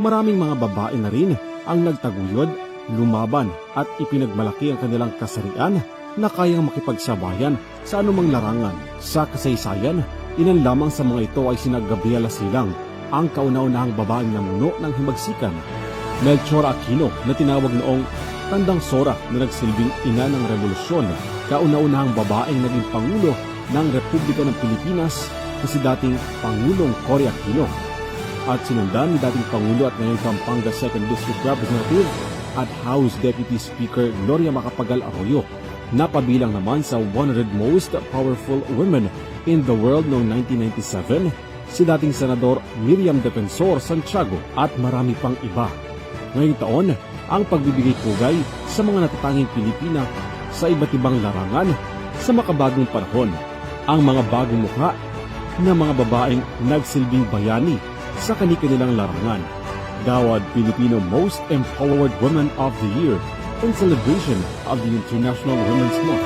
maraming mga babae na rin ang nagtaguyod, lumaban at ipinagmalaki ang kanilang kasarian na kayang makipagsabayan sa anumang larangan. Sa kasaysayan, ilan lamang sa mga ito ay sina Gabriela Silang, ang kauna-unahang babaeng namuno ng himagsikan. Melchor Aquino na tinawag noong Tandang Sora na nagsilbing ina ng revolusyon, kauna-unahang babaeng naging pangulo ng Republika ng Pilipinas na si dating Pangulong Cory Aquino, at sinundan ni dating Pangulo at ngayon Pampanga 2nd District Representative at House Deputy Speaker Gloria Macapagal Arroyo, na pabilang naman sa 100 most powerful women in the world noong 1997, si dating Senador Miriam Defensor Santiago at marami pang iba. Ngayong taon, ang pagbibigay pugay sa mga natatanging Pilipina sa iba't ibang larangan sa makabagong panahon, ang mga bagong mukha na mga babaeng nagsilbing bayani sa kani-kanilang larangan. Gawad Filipino Most Empowered Women of the Year in celebration of the International Women's Month.